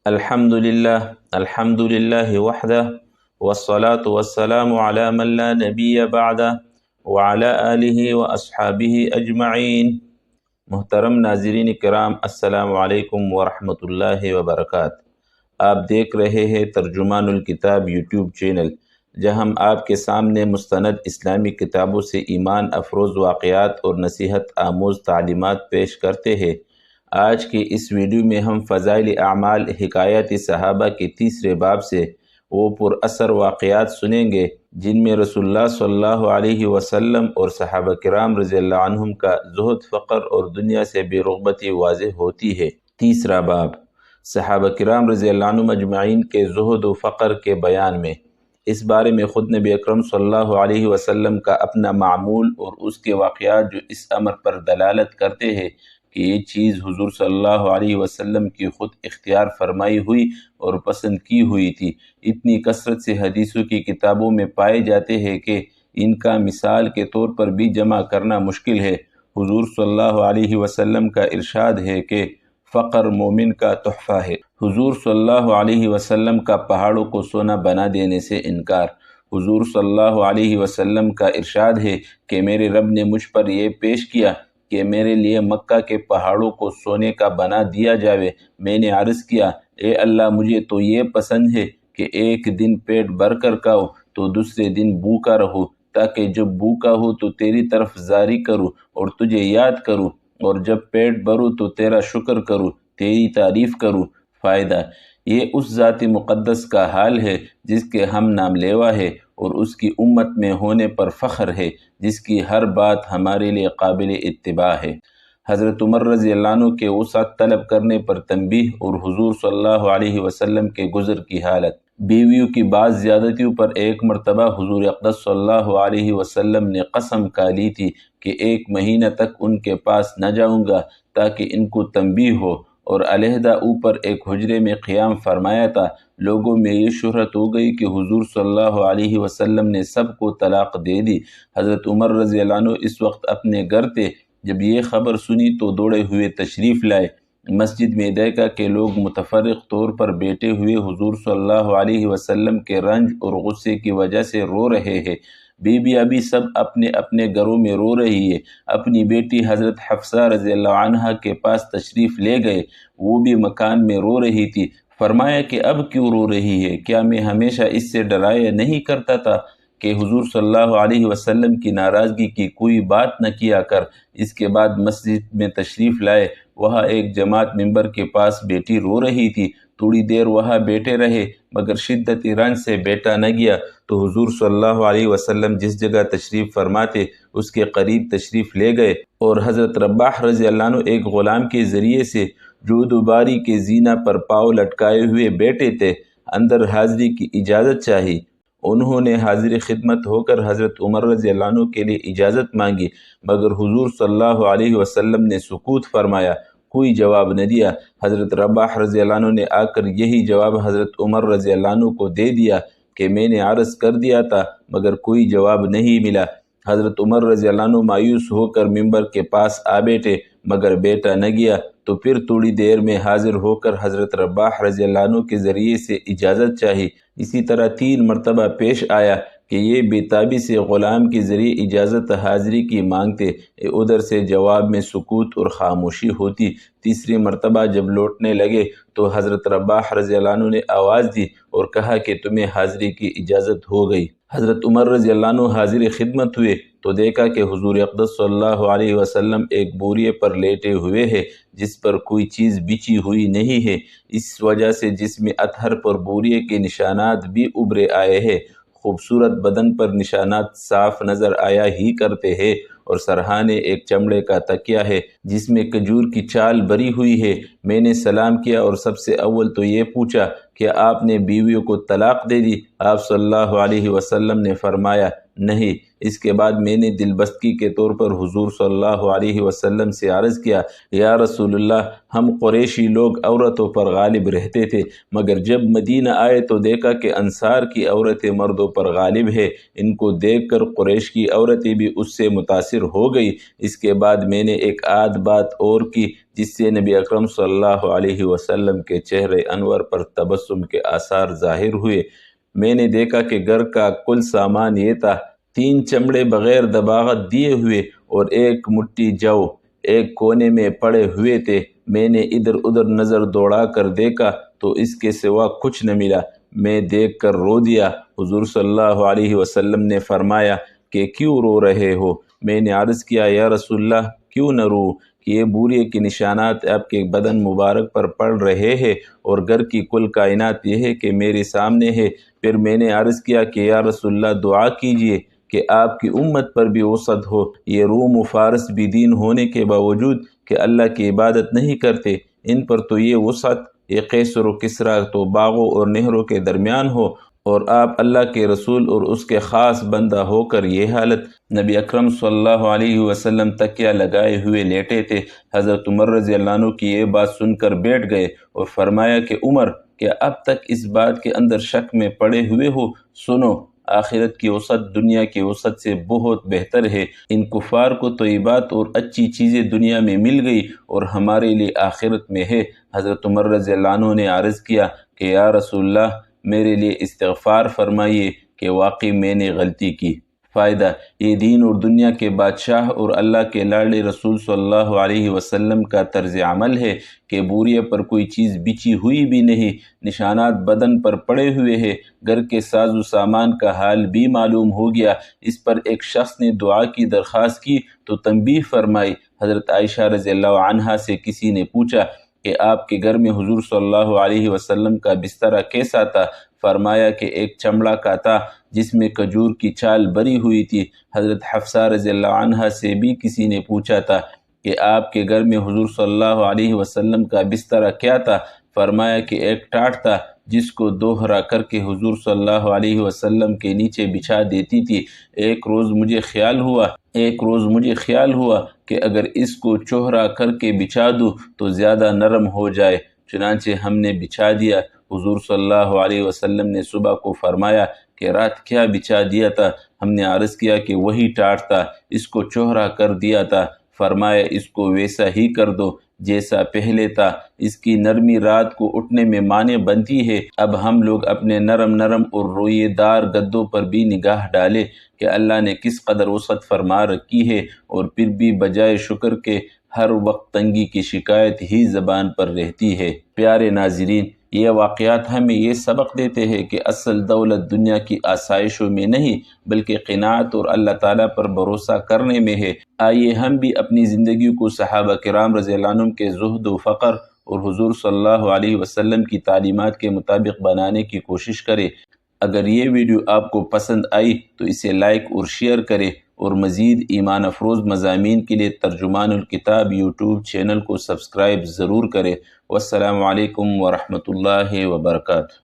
الحمد للہ وحدہ والصلاة والسلام علی من لا نبی بعدہ وعلی آلہ واصحابہ اجمعین۔ محترم ناظرین کرام، السلام علیکم ورحمۃ اللہ وبرکاتہ۔ آپ دیکھ رہے ہیں ترجمان الکتاب یوٹیوب چینل، جہاں ہم آپ کے سامنے مستند اسلامی کتابوں سے ایمان افروز واقعات اور نصیحت آموز تعلیمات پیش کرتے ہیں۔ آج کے اس ویڈیو میں ہم فضائل اعمال حکایات صحابہ کے تیسرے باب سے وہ پر اثر واقعات سنیں گے جن میں رسول اللہ صلی اللہ علیہ وسلم اور صحابہ کرام رضی اللہ عنہم کا زہد، فقر اور دنیا سے بے رغبتی واضح ہوتی ہے۔ تیسرا باب، صحابہ کرام رضی اللہ عنہم اجمعین کے زہد و فقر کے بیان میں۔ اس بارے میں خود نبی اکرم صلی اللہ علیہ وسلم کا اپنا معمول اور اس کے واقعات جو اس امر پر دلالت کرتے ہیں کہ یہ چیز حضور صلی اللہ علیہ وسلم کی خود اختیار فرمائی ہوئی اور پسند کی ہوئی تھی، اتنی کثرت سے حدیثوں کی کتابوں میں پائے جاتے ہیں کہ ان کا مثال کے طور پر بھی جمع کرنا مشکل ہے۔ حضور صلی اللہ علیہ وسلم کا ارشاد ہے کہ فقر مومن کا تحفہ ہے۔ حضور صلی اللہ علیہ وسلم کا پہاڑوں کو سونا بنا دینے سے انکار۔ حضور صلی اللہ علیہ وسلم کا ارشاد ہے کہ میرے رب نے مجھ پر یہ پیش کیا کہ میرے لیے مکہ کے پہاڑوں کو سونے کا بنا دیا جاوے۔ میں نے عرض کیا، اے اللہ، مجھے تو یہ پسند ہے کہ ایک دن پیٹ بھر کر کھاؤ تو دوسرے دن بھوکا رہو، تاکہ جب بھوکا ہو تو تیری طرف زاری کروں اور تجھے یاد کروں، اور جب پیٹ بھروں تو تیرا شکر کروں، تیری تعریف کروں۔ فائدہ، یہ اس ذات مقدس کا حال ہے جس کے ہم نام لیوا ہے اور اس کی امت میں ہونے پر فخر ہے، جس کی ہر بات ہمارے لیے قابل اتباع ہے۔ حضرت عمر رضی اللہ عنہ کے وسعت طلب کرنے پر تنبیہ اور حضور صلی اللہ علیہ وسلم کے گزر کی حالت۔ بیویوں کی بعض زیادتیوں پر ایک مرتبہ حضور اقدس صلی اللہ علیہ وسلم نے قسم کھا لی تھی کہ 1 مہینہ تک ان کے پاس نہ جاؤں گا تاکہ ان کو تنبیہ ہو، اور علیحدہ اوپر ایک حجرے میں قیام فرمایا تھا۔ لوگوں میں یہ شہرت ہو گئی کہ حضور صلی اللہ علیہ وسلم نے سب کو طلاق دے دی۔ حضرت عمر رضی اللہ عنہ اس وقت اپنے گھر تھے۔ جب یہ خبر سنی تو دوڑے ہوئے تشریف لائے۔ مسجد میں دیکھا کہ لوگ متفرق طور پر بیٹھے ہوئے حضور صلی اللہ علیہ وسلم کے رنج اور غصے کی وجہ سے رو رہے ہیں۔ بی بی ابھی سب اپنے اپنے گھروں میں رو رہی ہے۔ اپنی بیٹی حضرت حفصہ رضی اللہ عنہا کے پاس تشریف لے گئے، وہ بھی مکان میں رو رہی تھی۔ فرمایا کہ اب کیوں رو رہی ہے؟ کیا میں ہمیشہ اس سے ڈرایا نہیں کرتا تھا کہ حضور صلی اللہ علیہ وسلم کی ناراضگی کی کوئی بات نہ کیا کر؟ اس کے بعد مسجد میں تشریف لائے۔ وہاں ایک جماعت منبر کے پاس بیٹی رو رہی تھی۔ تھوڑی دیر وہاں بیٹھے رہے مگر شدت رنج سے بیٹا نہ گیا، تو حضور صلی اللہ علیہ وسلم جس جگہ تشریف فرماتے اس کے قریب تشریف لے گئے، اور حضرت رباح رضی اللہ عنہ ایک غلام کے ذریعے سے جو دوباری کے زینہ پر پاؤں لٹکائے ہوئے بیٹھے تھے، اندر حاضری کی اجازت چاہی۔ انہوں نے حاضر خدمت ہو کر حضرت عمر رضی اللہ عنہ کے لیے اجازت مانگی، مگر حضور صلی اللہ علیہ وسلم نے سکوت فرمایا، کوئی جواب نہ دیا۔ حضرت رباح رضی اللہ عنہ نے آ کر یہی جواب حضرت عمر رضی اللہ عنہ کو دے دیا کہ میں نے عرض کر دیا تھا مگر کوئی جواب نہیں ملا۔ حضرت عمر رضی اللہ عنہ مایوس ہو کر منبر کے پاس آ بیٹھے مگر بیٹا نہ گیا، تو پھر تھوڑی دیر میں حاضر ہو کر حضرت رباح رضی اللہ عنہ کے ذریعے سے اجازت چاہی۔ اسی طرح 3 مرتبہ پیش آیا کہ یہ بے تابی سے غلام کے ذریعے اجازت حاضری کی مانگتے، ادھر سے جواب میں سکوت اور خاموشی ہوتی۔ تیسری مرتبہ جب لوٹنے لگے تو حضرت رباح رضی اللہ عنہ نے آواز دی اور کہا کہ تمہیں حاضری کی اجازت ہو گئی۔ حضرت عمر رضی اللہ عنہ حاضر خدمت ہوئے تو دیکھا کہ حضور اقدس صلی اللہ علیہ وسلم ایک بوریے پر لیٹے ہوئے ہیں جس پر کوئی چیز بچھی ہوئی نہیں ہے، اس وجہ سے جسم اطہر پر بوریے کے نشانات بھی ابھرے آئے ہیں۔ خوبصورت بدن پر نشانات صاف نظر آیا ہی کرتے ہیں، اور سرہانے ایک چمڑے کا تکیہ ہے جس میں کھجور کی چھال بھری ہوئی ہے۔ میں نے سلام کیا اور سب سے اول تو یہ پوچھا کہ آپ نے بیویوں کو طلاق دے دی؟ آپ صلی اللہ علیہ وسلم نے فرمایا نہیں۔ اس کے بعد میں نے دل بستگی کے طور پر حضور صلی اللہ علیہ وسلم سے عرض کیا، یا رسول اللہ، ہم قریشی لوگ عورتوں پر غالب رہتے تھے، مگر جب مدینہ آئے تو دیکھا کہ انصار کی عورتیں مردوں پر غالب ہے۔ ان کو دیکھ کر قریش کی عورتیں بھی اس سے متاثر ہو گئی۔ اس کے بعد میں نے ایک آدھ بات اور کی جس سے نبی اکرم صلی اللہ علیہ وسلم کے چہرے انور پر تبسم کے آثار ظاہر ہوئے۔ میں نے دیکھا کہ گھر کا کل سامان یہ تھا: 3 چمڑے بغیر دباغت دیے ہوئے اور 1 مٹھی جو ایک کونے میں پڑے ہوئے تھے۔ میں نے ادھر ادھر نظر دوڑا کر دیکھا تو اس کے سوا کچھ نہ ملا۔ میں دیکھ کر رو دیا۔ حضور صلی اللہ علیہ وسلم نے فرمایا کہ کیوں رو رہے ہو؟ میں نے عرض کیا، یا رسول اللہ، کیوں نہ رو کہ یہ بوریے کے نشانات آپ کے بدن مبارک پر پڑ رہے ہیں اور گھر کی کل کائنات یہ ہے کہ میرے سامنے ہے۔ پھر میں نے عرض کیا کہ یا رسول اللہ، دعا کیجئے کہ آپ کی امت پر بھی وسعت ہو۔ یہ روم و فارس بھی دین ہونے کے باوجود کہ اللہ کی عبادت نہیں کرتے، ان پر تو یہ وسعت، یہ قیصر و کسریٰ تو باغوں اور نہروں کے درمیان ہو، اور آپ اللہ کے رسول اور اس کے خاص بندہ ہو کر یہ حالت۔ نبی اکرم صلی اللہ علیہ وسلم تکیہ لگائے ہوئے لیٹے تھے۔ حضرت عمر رضی اللہ عنہ کی یہ بات سن کر بیٹھ گئے اور فرمایا کہ عمر، کیا اب تک اس بات کے اندر شک میں پڑے ہوئے ہو؟ سنو، آخرت کی وسعت دنیا کی وسعت سے بہت بہتر ہے۔ ان کفار کو طیبات اور اچھی چیزیں دنیا میں مل گئی اور ہمارے لیے آخرت میں ہے۔ حضرت عمر رضی اللہ عنہ نے عرض کیا کہ یا رسول اللہ، میرے لیے استغفار فرمائیے کہ واقعی میں نے غلطی کی۔ فائدہ: یہ دین اور دنیا کے بادشاہ اور اللہ کے لاڈلے رسول صلی اللہ علیہ وسلم کا طرز عمل ہے کہ بوریے پر کوئی چیز بچھی ہوئی بھی نہیں، نشانات بدن پر پڑے ہوئے ہیں۔ گھر کے ساز و سامان کا حال بھی معلوم ہو گیا۔ اس پر ایک شخص نے دعا کی درخواست کی تو تنبیہ فرمائی۔ حضرت عائشہ رضی اللہ عنہا سے کسی نے پوچھا کہ آپ کے گھر میں حضور صلی اللہ علیہ وسلم کا بسترا کیسا تھا؟ فرمایا کہ ایک چمڑا کا تھا جس میں کھجور کی چھال بری ہوئی تھی۔ حضرت حفصہ رضی اللہ عنہا سے بھی کسی نے پوچھا تھا کہ آپ کے گھر میں حضور صلی اللہ علیہ وسلم کا بسترا کیا تھا؟ فرمایا کہ ایک ٹاٹ تھا جس کو دوہرا کر کے حضور صلی اللہ علیہ وسلم کے نیچے بچھا دیتی تھی۔ ایک روز مجھے خیال ہوا کہ اگر اس کو چوہرا کر کے بچھا دوں تو زیادہ نرم ہو جائے، چنانچہ ہم نے بچھا دیا۔ حضور صلی اللہ علیہ وسلم نے صبح کو فرمایا کہ رات کیا بچھا دیا تھا؟ ہم نے عرض کیا کہ وہی ٹاٹ تھا، اس کو چوہرا کر دیا تھا۔ فرمایا اس کو ویسا ہی کر دو جیسا پہلے تھا، اس کی نرمی رات کو اٹھنے میں مانع بنتی ہے۔ اب ہم لوگ اپنے نرم اور روئے دار گدوں پر بھی نگاہ ڈالے کہ اللہ نے کس قدر وسعت فرما رکھی ہے، اور پھر بھی بجائے شکر کے ہر وقت تنگی کی شکایت ہی زبان پر رہتی ہے۔ پیارے ناظرین، یہ واقعات ہمیں یہ سبق دیتے ہیں کہ اصل دولت دنیا کی آسائشوں میں نہیں بلکہ قناعت اور اللہ تعالیٰ پر بھروسہ کرنے میں ہے۔ آئیے ہم بھی اپنی زندگی کو صحابہ کرام رضی اللہ عنہم کے زہد و فقر اور حضور صلی اللہ علیہ وسلم کی تعلیمات کے مطابق بنانے کی کوشش کریں۔ اگر یہ ویڈیو آپ کو پسند آئی تو اسے لائک اور شیئر کریں، اور مزید ایمان افروز مضامین کے لیے ترجمان الکتاب یوٹیوب چینل کو سبسکرائب ضرور کریں۔ والسلام علیکم ورحمۃ اللہ وبرکاتہ۔